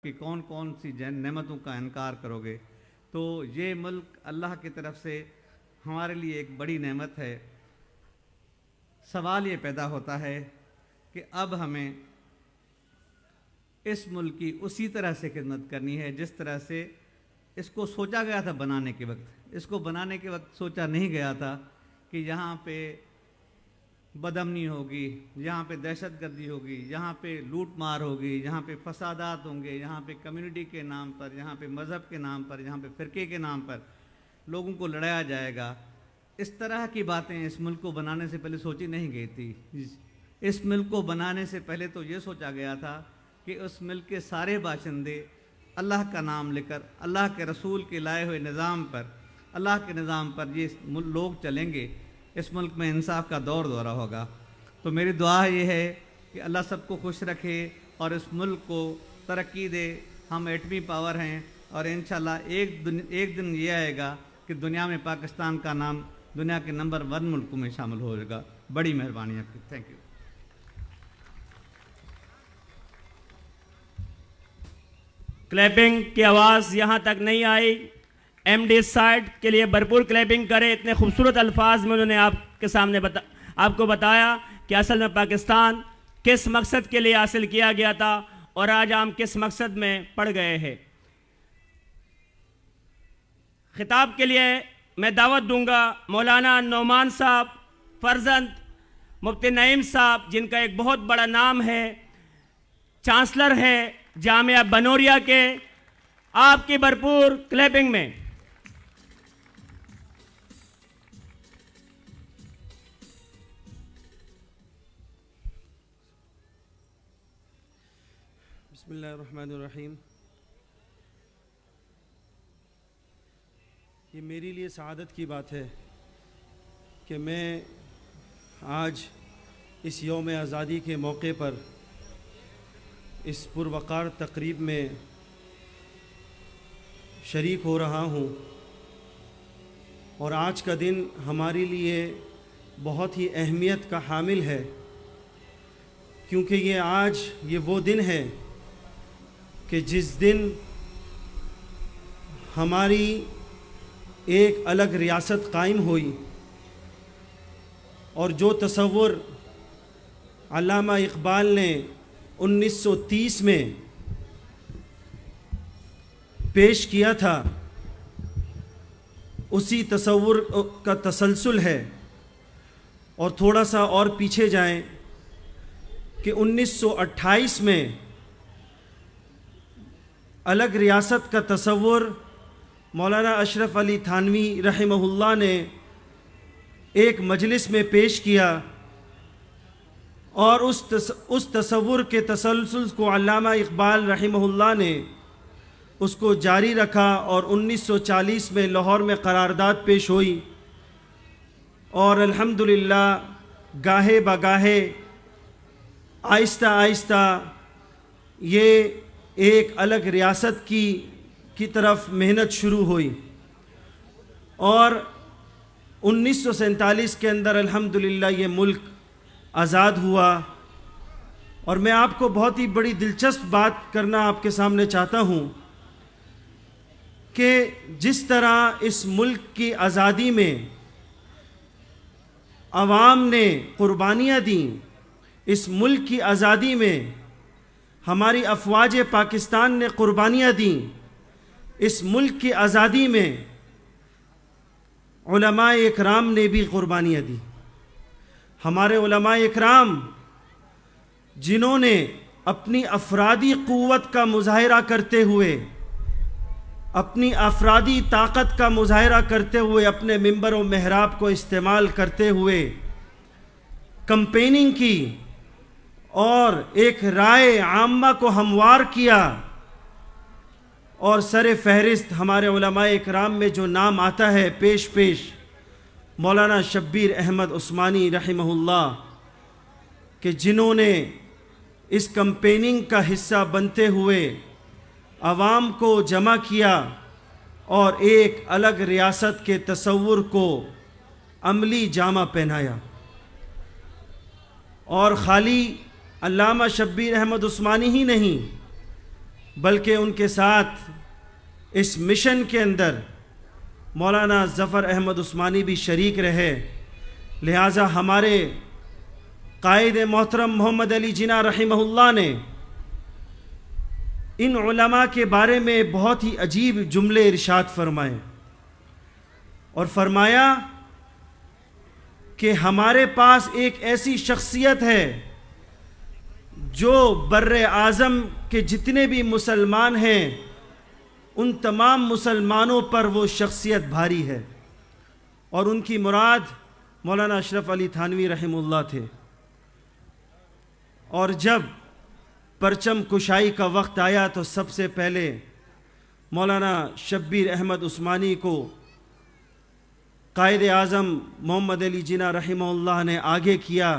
कि कौन कौन सी नेमतों का इनकार करोगे। तो ये मुल्क अल्लाह की तरफ से हमारे लिए एक बड़ी नेमत है। सवाल ये पैदा होता है कि अब हमें इस मुल्क की उसी तरह से खिदमत करनी है जिस तरह से इसको सोचा गया था बनाने के वक्त। इसको बनाने के वक्त सोचा नहीं गया था कि यहाँ पे बदअमनी होगी, यहाँ पे दहशतगर्दी होगी, यहाँ पे लूट मार होगी, यहाँ पे फसादात होंगे, यहाँ पे कम्युनिटी के नाम पर, यहाँ पे मज़हब के नाम पर, यहाँ पे फ़िरके के नाम पर लोगों को लड़ाया जाएगा। इस तरह की बातें इस मुल्क को बनाने से पहले सोची नहीं गई थी। इस मुल्क को बनाने से पहले तो ये सोचा गया था कि उस मुल्क के सारे बाशिंदे अल्लाह का नाम लेकर, अल्लाह के रसूल के लाए हुए निज़ाम पर, अल्लाह के निज़ाम पर ये लोग चलेंगे। इस मुल्क में इंसाफ का दौर दौरा होगा। तो मेरी दुआ ये है कि अल्लाह सबको खुश रखे और इस मुल्क को तरक्की दे। हम एटमी पावर हैं और इंशाल्लाह एक दिन ये आएगा कि दुनिया में पाकिस्तान का नाम दुनिया के नंबर 1 मुल्कों में शामिल हो जाएगा। बड़ी मेहरबानी आपकी। Thank you. क्लैपिंग की आवाज़ यहाँ तक नहीं आई। एमडी साइड के लिए भरपूर क्लैपिंग करें। इतने खूबसूरत अल्फाज में उन्होंने आपके सामने आपको बताया कि असल में पाकिस्तान किस मकसद के लिए हासिल किया गया था और आज हम किस मकसद में पड़ गए हैं। खिताब के लिए मैं दावत दूंगा मौलाना नौमान साहब, फर्जंद मुफ्ती नईम साहब, जिनका एक बहुत बड़ा नाम है, चांसलर है जामिया बनोरिया के। आपकी भरपूर क्लैपिंग में बिस्मिल्लाहिर्रहमानिर्रहीम। ये मेरे लिए सआदत की बात है कि मैं आज इस यौम आज़ादी के मौके पर इस पुरवकार तकरीब में शरीक हो रहा हूँ। और आज का दिन हमारे लिए बहुत ही अहमियत का हामिल है, क्योंकि ये वो दिन है कि जिस दिन हमारी एक अलग रियासत कायम हुई और जो तसव्वुर अल्लामा इक़बाल ने 1930 में पेश किया था, उसी तसव्वुर का तसलसल है। और थोड़ा सा और पीछे जाएं कि 1928 में अलग रियासत का तसव्वुर मौलाना अशरफ अली थानवी रहमहुल्लाह ने एक मजलिस में पेश किया और उस तसव्वुर के तसलसल को अल्लामा इक़बाल रहमहुल्लाह ने उसको जारी रखा और 1940 में लाहौर में करारदाद पेश हुई। और अल्हम्दुलिल्लाह गाहे बगाहे आहिस्ता आहिस्ता ये एक अलग रियासत की तरफ मेहनत शुरू हुई और 1947 के अंदर अल्हम्दुलिल्लाह ये मुल्क आज़ाद हुआ। और मैं आपको बहुत ही बड़ी दिलचस्प बात करना आपके सामने चाहता हूँ कि जिस तरह इस मुल्क की आज़ादी में अवाम ने कुर्बानियाँ दी, इस मुल्क की आज़ादी में हमारी अफवाज पाकिस्तान ने कुर्बानियाँ दी, इस मुल्क की आज़ादी में उलमाए इकराम ने भी कुर्बानियाँ दी। हमारे उलमाए इकराम जिन्होंने अपनी अफरादी क़ुव्वत का मुज़ाहिरा करते हुए, अपनी अफरादी ताकत का मुज़ाहिरा करते हुए, अपने मिंबर व महराब को इस्तेमाल करते हुए कंपेनिंग की और एक राय आम्मा को हमवार किया। और सर फहरिस्त हमारे उलमाए इकराम में जो नाम आता है पेश मौलाना शब्बीर अहमद उस्मानी रहमहुल्लाह, कि जिन्होंने इस कंपेनिंग का हिस्सा बनते हुए अवाम को जमा किया और एक अलग रियासत के तसव्वुर को अमली जामा पहनाया। और खाली अल्लामा शब्बीर अहमद उस्मानी ही नहीं बल्कि उनके साथ इस मिशन के अंदर मौलाना ज़फ़र अहमद उस्मानी भी शरीक रहे। लिहाजा हमारे कायद मोहतरम मोहम्मद अली जिना रहिमहुल्लाह ने इन उलमा के बारे में बहुत ही अजीब जुमले इरशाद फरमाए और फरमाया कि हमारे पास एक ऐसी शख्सियत है जो बर्रे आज़म के जितने भी मुसलमान हैं उन तमाम मुसलमानों पर वो शख्सियत भारी है। और उनकी मुराद मौलाना अशरफ अली थानवी रहमुल्लाह थे। और जब परचम कुशाई का वक्त आया तो सबसे पहले मौलाना शब्बीर अहमद उस्मानी को कायद आज़म मोहम्मद अली जिना रहमुल्लाह ने आगे किया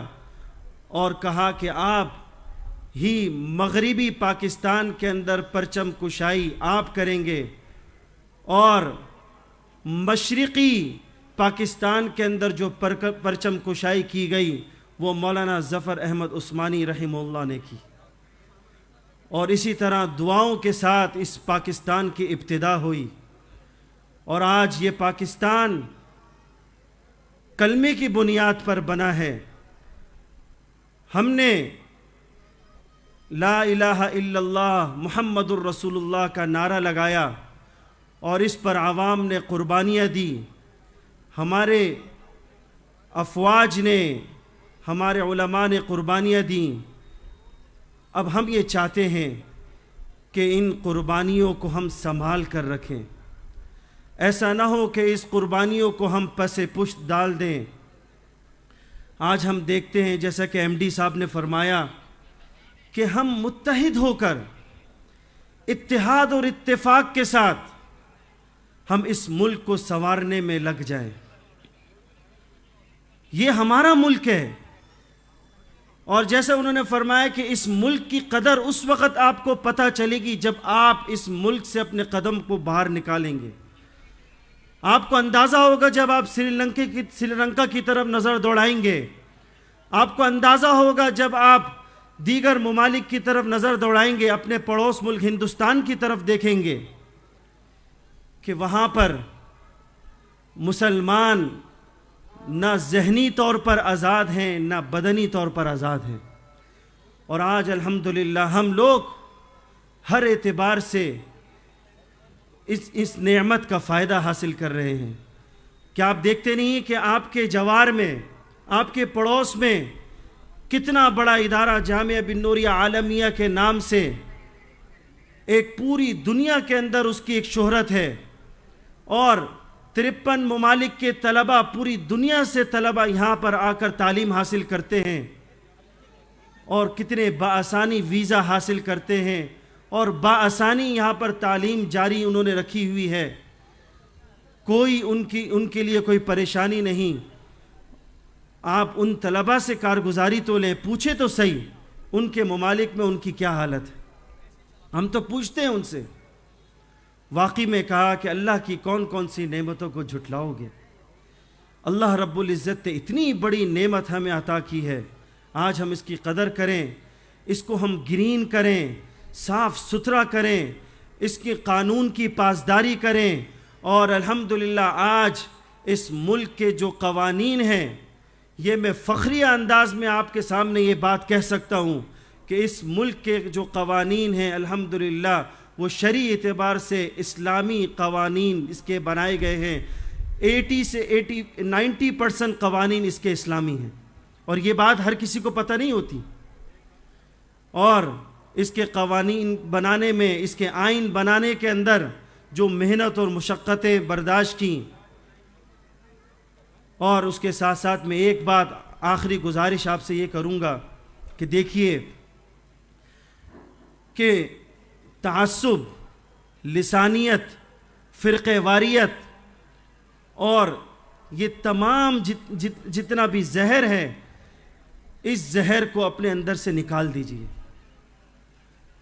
और कहा कि आप ही मगरिबी पाकिस्तान के अंदर परचम कुशाई आप करेंगे और मशरिकी पाकिस्तान के अंदर जो परचम कुशाई की गई वो मौलाना ज़फ़र अहमद उस्मानी रहमुल्लाह ने की। और इसी तरह दुआओं के साथ इस पाकिस्तान की इब्तिदा हुई और आज ये पाकिस्तान कलमे की बुनियाद पर बना है। हमने ला इलाहा इल्लल्लाह मुहम्मदुर रसूलुल्लाह का नारा लगाया और इस पर आवाम ने कुर्बानियाँ दी। हमारे अफवाज ने, हमारे उलमा ने कुर्बानियाँ दी। अब हम ये चाहते हैं कि इन कुर्बानियों को हम संभाल कर रखें। ऐसा ना हो कि इस कुर्बानियों को हम पसे पुश्त डाल दें। आज हम देखते हैं जैसा कि एमडी साहब ने फरमाया कि हम मुत्तहिद होकर इत्तेहाद और इत्तेफाक के साथ हम इस मुल्क को संवारने में लग जाएं। ये हमारा मुल्क है और जैसे उन्होंने फरमाया कि इस मुल्क की कदर उस वक़्त आपको पता चलेगी जब आप इस मुल्क से अपने कदम को बाहर निकालेंगे। आपको अंदाज़ा होगा जब आप श्रीलंका की तरफ नज़र दौड़ाएंगे। आपको अंदाज़ा होगा जब आप दीगर ममालिक की तरफ नज़र दौड़ाएंगे, अपने पड़ोस मुल्क हिंदुस्तान की तरफ देखेंगे कि वहाँ पर मुसलमान ना ज़हनी तौर पर आज़ाद हैं ना बदनी तौर पर आज़ाद हैं। और आज अल्हम्दुलिल्लाह हम लोग हर एतबार से इस नेमत का फ़ायदा हासिल कर रहे हैं। क्या आप देखते नहीं हैं कि आपके जवार में, आपके पड़ोस में कितना बड़ा इदारा जामिया बिन नूरिया आलमिया के नाम से एक पूरी दुनिया के अंदर उसकी एक शोहरत है और 53 ममालिक के तलबा, पूरी दुनिया से तलबा यहाँ पर आकर तालीम हासिल करते हैं और कितने बाआसानी वीज़ा हासिल करते हैं और बाआसानी यहाँ पर तालीम जारी उन्होंने रखी हुई है। कोई उनके लिए कोई परेशानी नहीं। आप उन तलबा से कारगुजारी तो लें, पूछे तो सही उनके ममालिक में उनकी क्या हालत है। हम तो पूछते हैं उनसे। वाकई में कहा कि अल्लाह की कौन कौन सी नेमतों को झुटलाओगे। अल्लाह रब्बुल इज़्ज़त ने इतनी बड़ी नेमत हमें अता की है, आज हम इसकी कदर करें, इसको हम ग्रीन करें, साफ़ सुथरा करें, इसके कानून की पासदारी करें। और अल्हम्दुलिल्लाह आज इस मुल्क के जो कवानीन हैं, ये मैं फ़ख्रिया अंदाज में आपके सामने ये बात कह सकता हूँ कि इस मुल्क के जो कवानीन हैं अल्हम्दुलिल्लाह वो शरी एतबार से इस्लामी कवानीन इसके बनाए गए हैं। 80 से 90% कवानीन इसके इस्लामी हैं और ये बात हर किसी को पता नहीं होती। और इसके कवानीन बनाने में, इसके आइन बनाने के अंदर जो मेहनत और मुशक्क़तें बर्दाश्त की। और उसके साथ साथ में एक बात आखिरी गुजारिश आपसे ये करूँगा कि देखिए कि तआस्सुब, लिसानियत, फ़िरक़ेवारियत और ये तमाम जितना भी जहर है, इस जहर को अपने अंदर से निकाल दीजिए।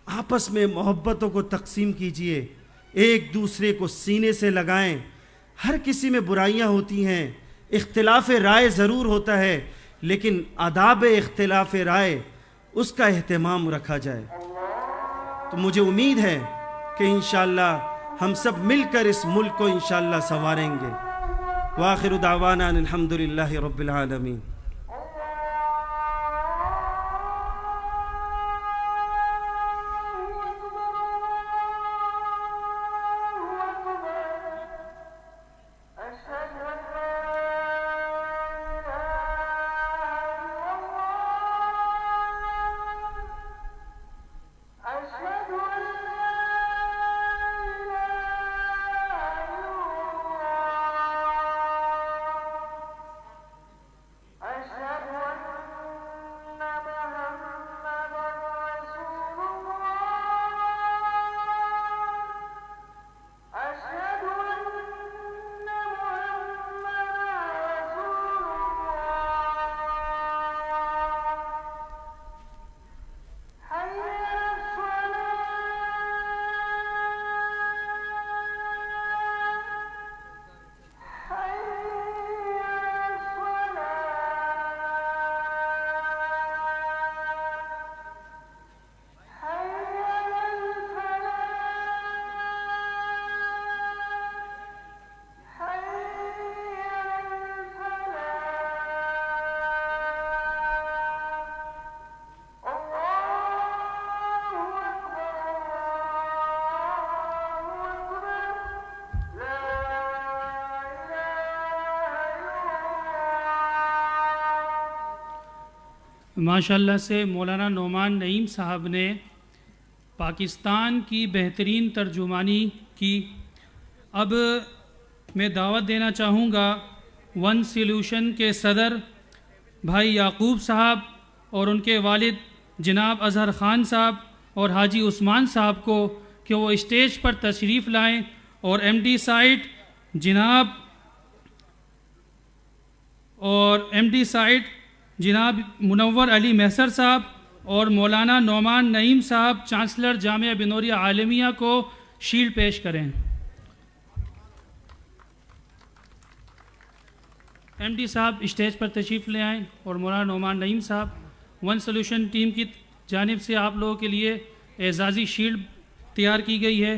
आपस में मोहब्बतों को तकसीम कीजिए, एक दूसरे को सीने से लगाएं। हर किसी में बुराइयां होती हैं, इख्तिलाफ राय ज़रूर होता है, लेकिन आदाब इख्तिलाफ राय उसका एहतमाम रखा जाए। तो मुझे उम्मीद है कि इंशाअल्लाह हम सब मिलकर इस मुल्क को इंशाअल्लाह संवारेंगे। वाखिरु दावाना अल्हम्दुलिल्लाहि रब्बिल आलमीन। माशाल्लाह से मौलाना नोमान नईम साहब ने पाकिस्तान की बेहतरीन तर्जुमानी की। अब मैं दावत देना चाहूँगा वन सॉल्यूशन के सदर भाई याकूब साहब और उनके वालिद जनाब अज़हर ख़ान साहब और हाजी उस्मान साहब को कि वो स्टेज पर तशरीफ़ लाएं और एमडी साइट जनाब मुनव्वर अली महसर साहब और मौलाना नोमान नईम साहब चांसलर जामिया बिनोरिया आलमिया को शील्ड पेश करें। एमडी साहब स्टेज पर तशरीफ़ ले आएँ और मौलाना नोमान नईम साहब वन सॉल्यूशन टीम की जानिब से आप लोगों के लिए एजाज़ी शील्ड तैयार की गई है।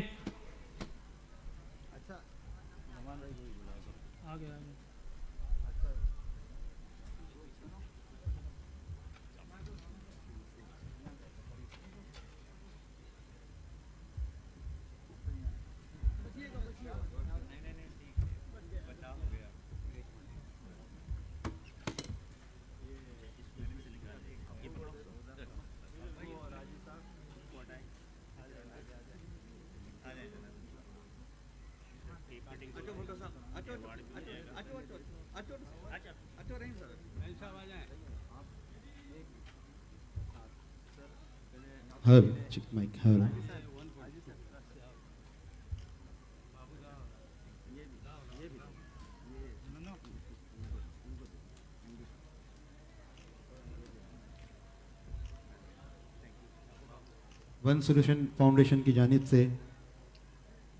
वन सॉल्यूशन फाउंडेशन की जानिब से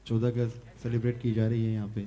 14 अगस्त सेलिब्रेट की जा रही है यहाँ पे।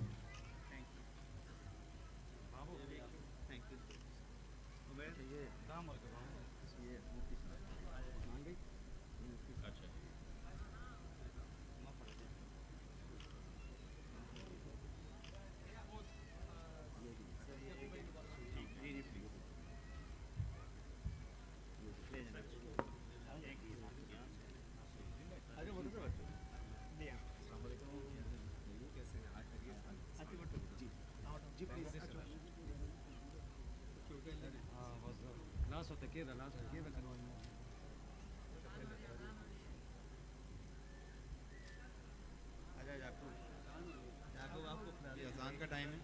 अज़ान का टाइम है।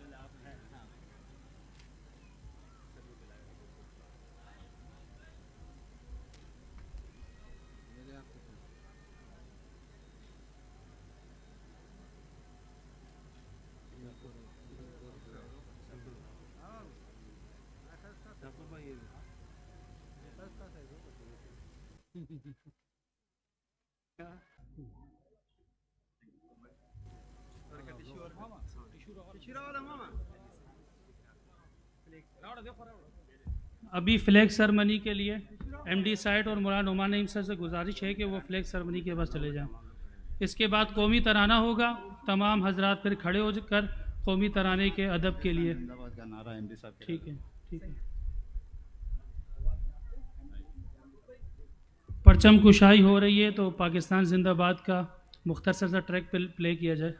अभी फ्लैग सेरेमनी के लिए एमडी साइड और मौलाना नोमान नईम सर से गुजारिश है कि वो फ्लैग सेरेमनी के बाद चले जाएं। इसके बाद कौमी तराना होगा। तमाम हजरात फिर खड़े हो कर कौमी तराने के अदब के लिए। ठीक है, ठीक है। परचम कुशाई हो रही है तो पाकिस्तान जिंदाबाद का मुख्तसर सा ट्रैक प्ले किया जाए।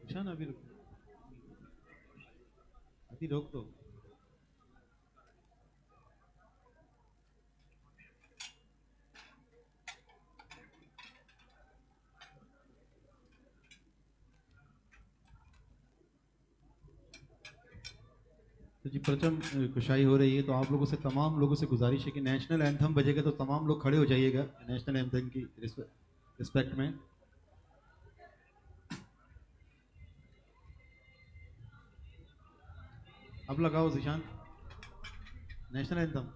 ईशान अभी रुक, अभी रोक दो। तो जी परचम कुशाई हो रही है तो आप लोगों से, तमाम लोगों से गुजारिश है कि नेशनल एंथम बजेगा तो तमाम लोग खड़े हो जाइएगा नेशनल एंथम की रिस्पेक्ट में। अब लगाओ Zeeshan national anthem.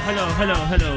Hello hello hello.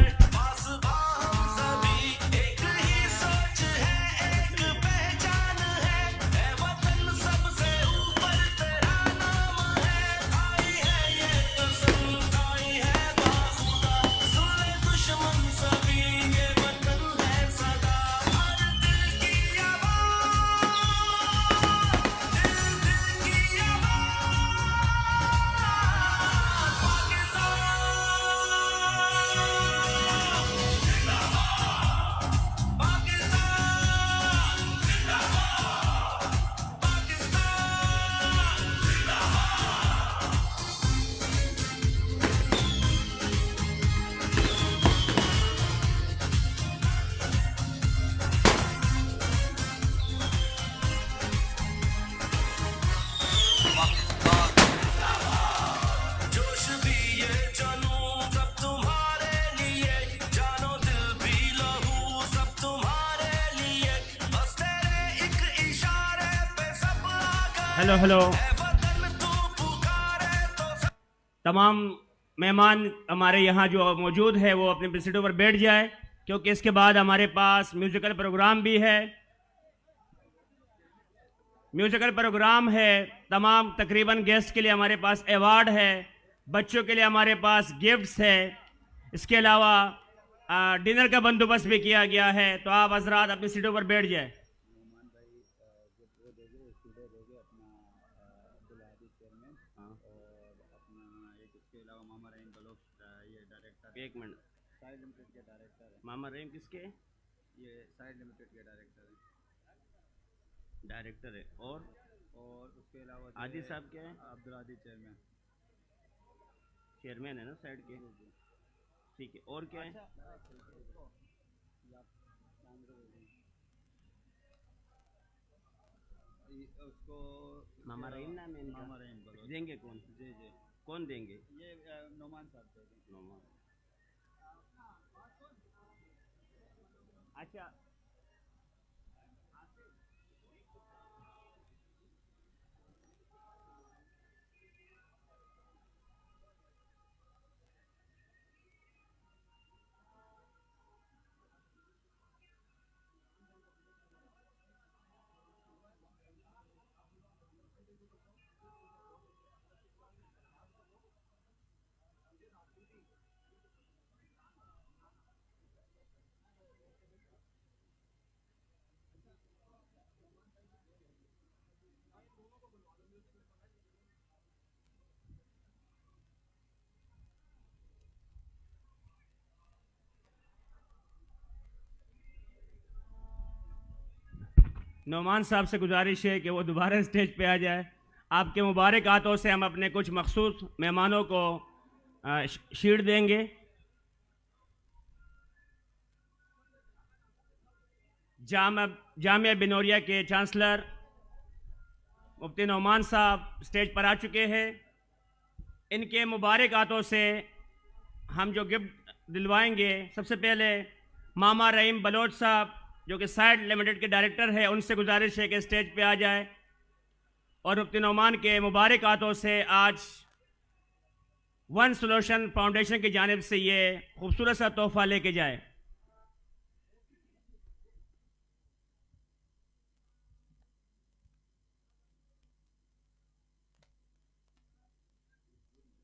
Hello hello. तमाम मेहमान हमारे यहाँ जो मौजूद है वो अपने सीटों पर बैठ जाए, क्योंकि इसके बाद हमारे पास म्यूजिकल प्रोग्राम भी है। म्यूजिकल प्रोग्राम है, तमाम तकरीबन गेस्ट के लिए हमारे पास अवार्ड है, बच्चों के लिए हमारे पास गिफ्ट्स है, इसके अलावा डिनर का बंदोबस्त भी किया गया है। तो आप हजरात अपनी सीटों पर बैठ जाए। एक मिनट, साइड लिमिटेड के डायरेक्टर है मामा रहीम। किसके? ये साइड लिमिटेड के डायरेक्टर है। और उसके अलावा आदि साहब क्या है? अब्दुल आदि चेयरमैन है ना साइड के। ठीक है, और क्या है? उसको मामा रहीम नाम है इनका। मामा रहीम देंगे कौन? जी जी, कौन देंगे? ये नोमान साहब देंगे। नोमान, अच्छा। नोमान साहब से गुजारिश है कि वो दोबारा स्टेज पे आ जाए। आपके मुबारक हाथों से हम अपने कुछ मखसूस मेहमानों को शील्ड देंगे। जामिया बिनोरिया के चांसलर मुफ्ती नोमान साहब स्टेज पर आ चुके हैं। इनके मुबारक हाथों से हम जो गिफ्ट दिलवाएंगे, सबसे पहले मामा रहीम बलोच साहब जो कि साइड लिमिटेड के डायरेक्टर है, उनसे गुजारिश है कि स्टेज पे आ जाए और मुफ्ती नोमान के मुबारक हाथों से आज वन सोल्यूशन फाउंडेशन की जानिब से ये खूबसूरत सा तोहफा लेके जाए।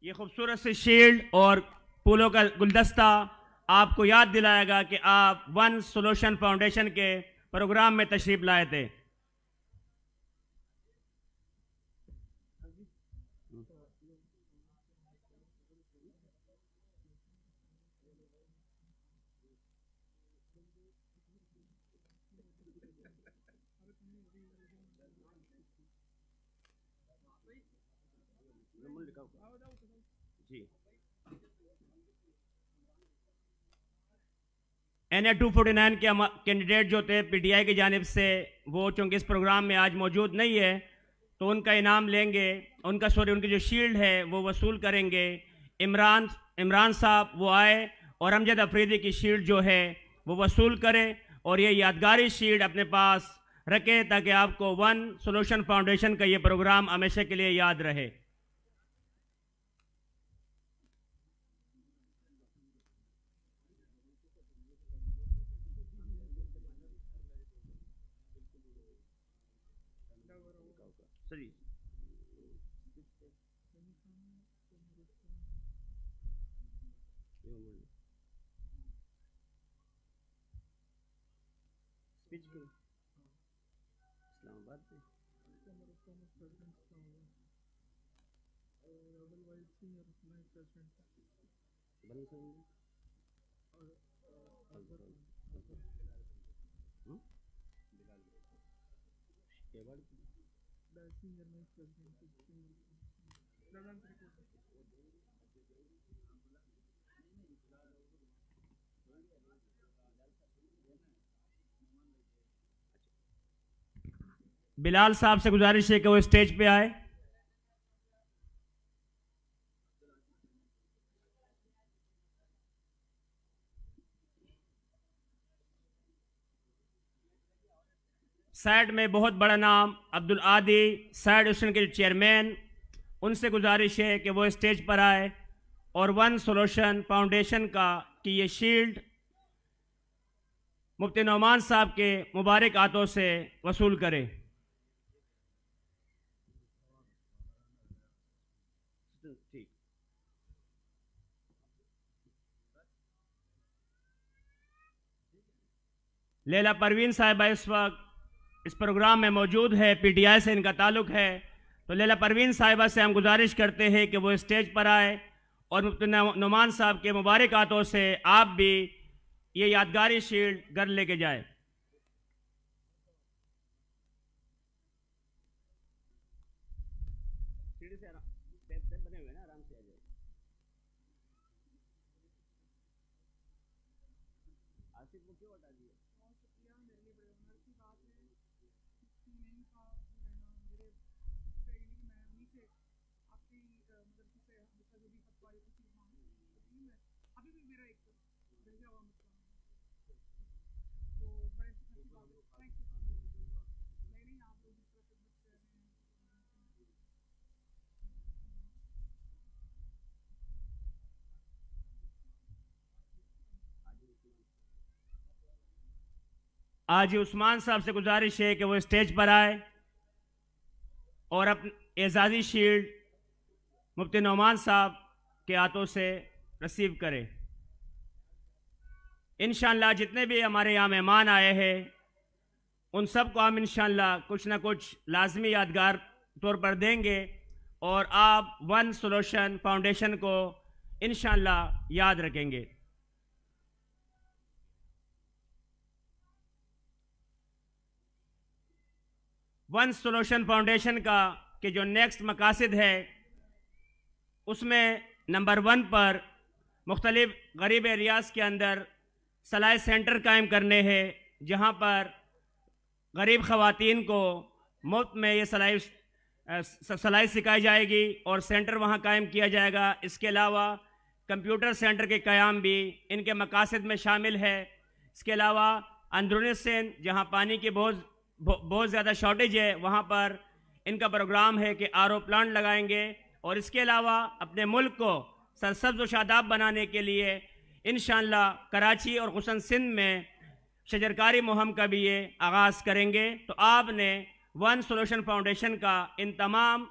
ये खूबसूरत सी शील्ड और फूलों का गुलदस्ता आपको याद दिलाएगा कि आप वन सोल्यूशन फाउंडेशन के प्रोग्राम में तशरीफ लाए थे। जी, NA 249 के कैंडिडेट जो थे PTI की जानिब से, वो चूँकि इस प्रोग्राम में आज मौजूद नहीं है तो उनका इनाम लेंगे, उनकी जो शील्ड है वो वसूल करेंगे। इमरान साहब वो आए और अमजद अफरीदी की शील्ड जो है वो वसूल करे और ये यादगारी शील्ड अपने पास रखे ताकि आपको वन सोल्यूशन फाउंडेशन का ये प्रोग्राम हमेशा के लिए याद रहे। सॉरी स्पीच के इस्लामाबाद में बिलाल साहब से गुजारिश है कि वो स्टेज पे आए। सैड में बहुत बड़ा नाम अब्दुल आदि सैड एसोसिएशन के चेयरमैन, उनसे गुजारिश है कि वो स्टेज पर आए और वन सोल्यूशन फाउंडेशन का कि ये शील्ड मुफ्ती नौमान साहब के मुबारक हाथों से वसूल करें। लैला परवीन साहिबा इस वक्त इस प्रोग्राम में मौजूद है, पीटीआई से इनका ताल्लुक है, तो लैला परवीन साहिबा से हम गुजारिश करते हैं कि वो स्टेज पर आए और मुफ्ती नौमान साहब के मुबारक हाथों से आप भी ये यादगारी शील्ड घर लेके जाए। आज उस्मान साहब से गुजारिश है कि वो स्टेज पर आए और अपनी एजाज़ी शील्ड मुफ्ती नौमान साहब के हाथों से रिसीव करें। इंशाअल्लाह जितने भी हमारे यहाँ मेहमान आए हैं उन सब को हम इंशाअल्लाह कुछ ना कुछ लाजमी यादगार तौर पर देंगे और आप वन सोल्यूशन फाउंडेशन को इंशाअल्लाह याद रखेंगे। वन सोल्यूशन फाउंडेशन का कि जो नेक्स्ट मकासद है उसमें नंबर 1 पर मुख्तलिफ गरीब एरियाज़ के अंदर सलाई सेंटर कायम करने हैं, जहाँ पर गरीब ख़वातीन को मुफ्त में ये सलाई सिखाई जाएगी और सेंटर वहाँ कायम किया जाएगा। इसके अलावा कंप्यूटर सेंटर के क़याम भी इनके मकासद में शामिल है। इसके अलावा अंदरूनी सिंध जहाँ पानी की बहुत ज़्यादा शॉर्टेज है वहाँ पर इनका प्रोग्राम है कि आरओ प्लांट लगाएंगे और इसके अलावा अपने मुल्क को सरसब्ज़ व शादाब बनाने के लिए इंशाअल्लाह कराची और हुसन सिंध में शजरकारी मुहिम का भी ये आगाज़ करेंगे। तो आपने वन सोल्यूशन फाउंडेशन का इन तमाम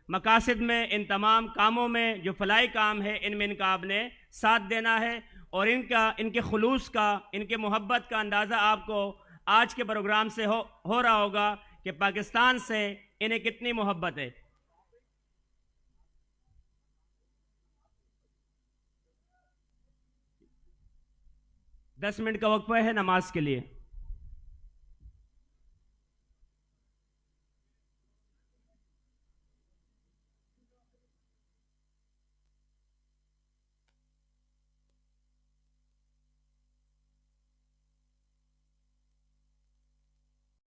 मकासद में, इन तमाम कामों में जो फलाई काम है इनमें इनका आपने साथ देना है और इनके खुलूस का, इनके मोहब्बत का अंदाज़ा आपको आज के प्रोग्राम से हो रहा होगा कि पाकिस्तान से इन्हें कितनी मोहब्बत है। दस मिनट का वक्फा है नमाज के लिए।